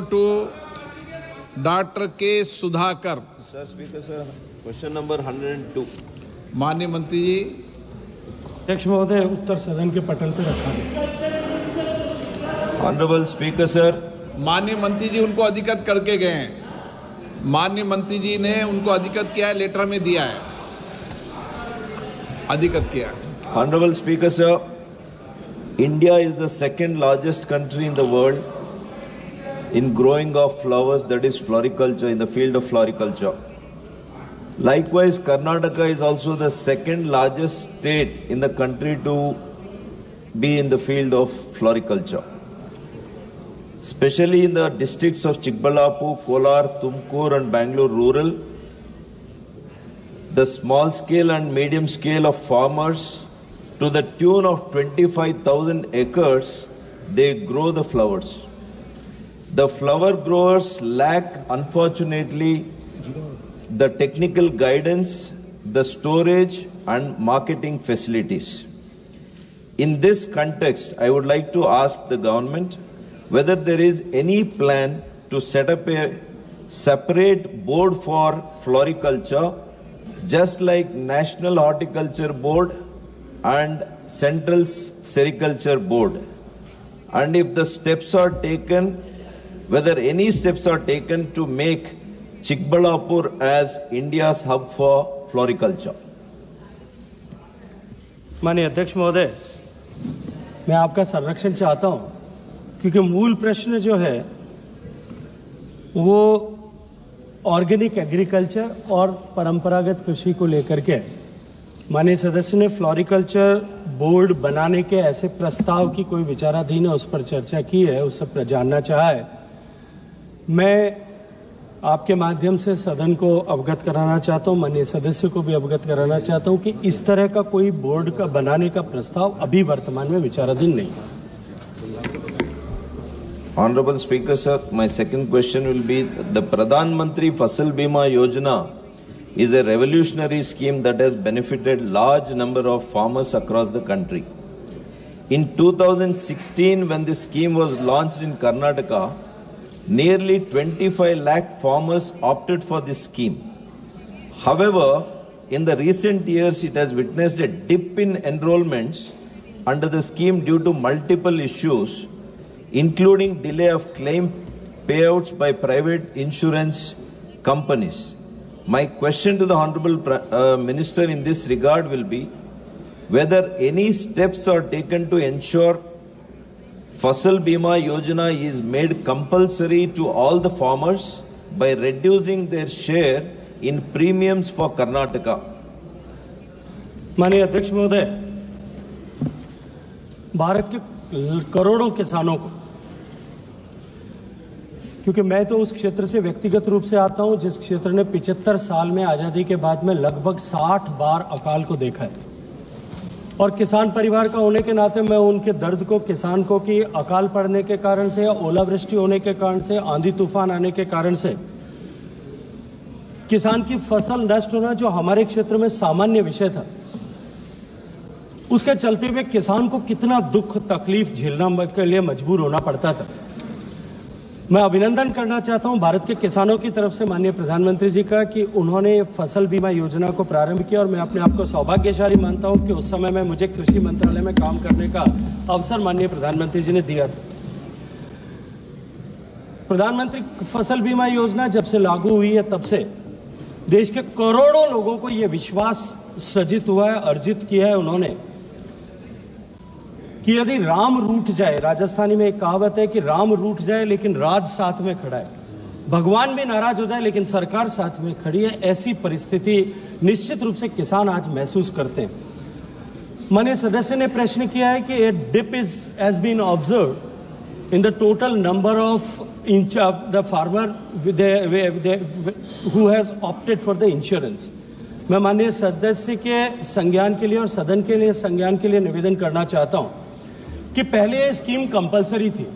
to doctor के Sudhakar. Sir speaker sir, question number 102। माननीय मंत्री जी। अध्यक्ष महोदय, उत्तर सदन के पटल पर रखा है। Honourable speaker sir. माननीय मंत्री जी उनको अधिकृत करके गए हैं। माननीय मंत्री जी ने उनको अधिकृत किया है, लेटर में दिया है, अधिकृत किया है। Honourable speaker sir, India is the second largest country in the world in growing of flowers, that is floriculture, in the field of floriculture. Likewise, Karnataka is also the second largest state in the country to be in the field of floriculture. Especially in the districts of Chikbalapur, Kolar, Tumkur and Bangalore rural, the small scale and medium scale of farmers, to the tune of 25,000 acres, they grow the flowers. The flower growers lack, unfortunately, the technical guidance, the storage and marketing facilities. In this context, I would like to ask the government whether there is any plan to set up a separate board for floriculture, just like National Horticulture Board and Central Sericulture Board. And if the steps are taken, whether any steps are taken to make Chikbalapur as India's hub for floriculture. माननीय अध्यक्ष महोदय, मैं आपका संरक्षण चाहता हूं, क्योंकि मूल प्रश्न जो है वो ऑर्गेनिक एग्रीकल्चर और परंपरागत कृषि को लेकर के। माननीय सदस्य ने फ्लोरिकल्चर बोर्ड बनाने के ऐसे प्रस्ताव की कोई विचाराधीन है, उस पर चर्चा की है, उस पर जानना चाहा है। मैं आपके माध्यम से सदन को अवगत कराना चाहता हूं, माननीय सदस्य को भी अवगत कराना चाहता हूं कि इस तरह का कोई बोर्ड का बनाने का प्रस्ताव अभी वर्तमान में विचाराधीन नहीं है। Honorable Speaker sir, my second question will be, the Pradhan Mantri Fasal Bima Yojana is a revolutionary scheme that has benefited large number of farmers across the country. In 2016, when this scheme was launched in Karnataka, nearly 25 lakh farmers opted for this scheme. However, in the recent years, it has witnessed a dip in enrollments under the scheme due to multiple issues, including delay of claim payouts by private insurance companies. My question to the Honorable Minister in this regard will be whether any steps are taken to ensure Fasal Bima Yojana is made compulsory to all the farmers by reducing their share in premiums for Karnataka. माननीय अध्यक्ष महोदय, भारत के करोड़ों किसानों को, क्योंकि मैं तो उस क्षेत्र से व्यक्तिगत रूप से आता हूं जिस क्षेत्र ने 75 साल में आजादी के बाद में लगभग 60 बार अकाल को देखा है, और किसान परिवार का होने के नाते मैं उनके दर्द को, किसान को कि अकाल पड़ने के कारण से या ओलावृष्टि होने के कारण से, आंधी तूफान आने के कारण से किसान की फसल नष्ट होना, जो हमारे क्षेत्र में सामान्य विषय था, उसके चलते हुए किसान को कितना दुख तकलीफ झेलना के लिए मजबूर होना पड़ता था। मैं अभिनंदन करना चाहता हूं भारत के किसानों की तरफ से माननीय प्रधानमंत्री जी का कि उन्होंने फसल बीमा योजना को प्रारंभ किया, और मैं अपने आप को सौभाग्यशाली मानता हूं कि उस समय में मुझे कृषि मंत्रालय में काम करने का अवसर माननीय प्रधानमंत्री जी ने दिया था। प्रधानमंत्री फसल बीमा योजना जब से लागू हुई है, तब से देश के करोड़ों लोगों को यह विश्वास सजित हुआ है, अर्जित किया है उन्होंने, कि यदि राम रूठ जाए, राजस्थानी में एक कहावत है कि राम रूठ जाए लेकिन राज साथ में खड़ा है, भगवान भी नाराज हो जाए लेकिन सरकार साथ में खड़ी है, ऐसी परिस्थिति निश्चित रूप से किसान आज महसूस करते हैं। माननीय सदस्य ने प्रश्न किया है कि A dip has been observed in the total number of the farmer who has opted for the insurance. मैं माननीय सदस्य के संज्ञान के लिए और सदन के लिए संज्ञान के लिए निवेदन करना चाहता हूं कि पहले ये स्कीम कंपलसरी थी,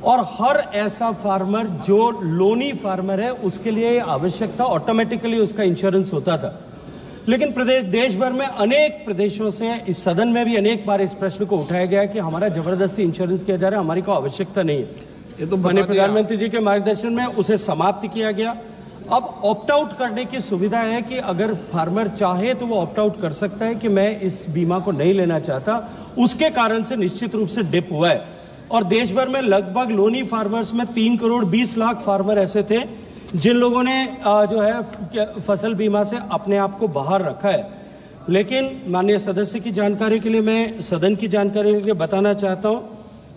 और हर ऐसा फार्मर जो लोनी फार्मर है उसके लिए आवश्यक था, ऑटोमेटिकली उसका इंश्योरेंस होता था। लेकिन देश भर में अनेक प्रदेशों से, इस सदन में भी अनेक बार इस प्रश्न को उठाया गया कि हमारा जबरदस्ती इंश्योरेंस किया जा रहा है, हमारी कोई आवश्यकता नहीं है। ये तो बता माननीय दिया। प्रधानमंत्री जी के मार्गदर्शन में उसे समाप्त किया गया। अब ऑप्ट आउट करने की सुविधा है कि अगर फार्मर चाहे तो वो ऑप्ट आउट कर सकता है कि मैं इस बीमा को नहीं लेना चाहता। उसके कारण से निश्चित रूप से डिप हुआ है और देश भर में लगभग लोनी फार्मर्स में 3 करोड़ 20 लाख फार्मर ऐसे थे जिन लोगों ने जो है फसल बीमा से अपने आप को बाहर रखा है। लेकिन माननीय सदस्य की जानकारी के लिए, मैं सदन की जानकारी के लिए बताना चाहता हूं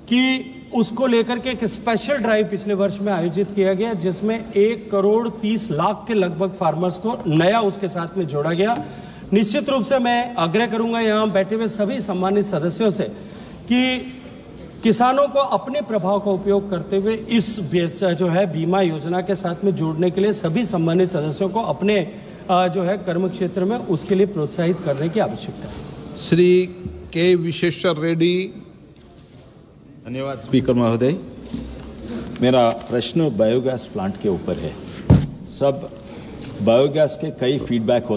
कि उसको लेकर के एक स्पेशल ड्राइव पिछले वर्ष में आयोजित किया गया जिसमें 1 करोड़ 30 लाख के लगभग फार्मर्स को नया उसके साथ में जोड़ा गया। निश्चित रूप से मैं आग्रह करूंगा यहां बैठे हुए सभी सम्मानित सदस्यों से कि किसानों को अपने प्रभाव का उपयोग करते हुए इस जो है बीमा योजना के साथ में जोड़ने के लिए सभी सम्मानित सदस्यों को अपने जो है कर्म क्षेत्र में उसके लिए प्रोत्साहित करने की आवश्यकता है। श्री के विश्वेश्वर रेड्डी। धन्यवाद स्पीकर महोदय। मेरा प्रश्न बायोगैस प्लांट के ऊपर है। सब बायोगैस के कई फीडबैक होते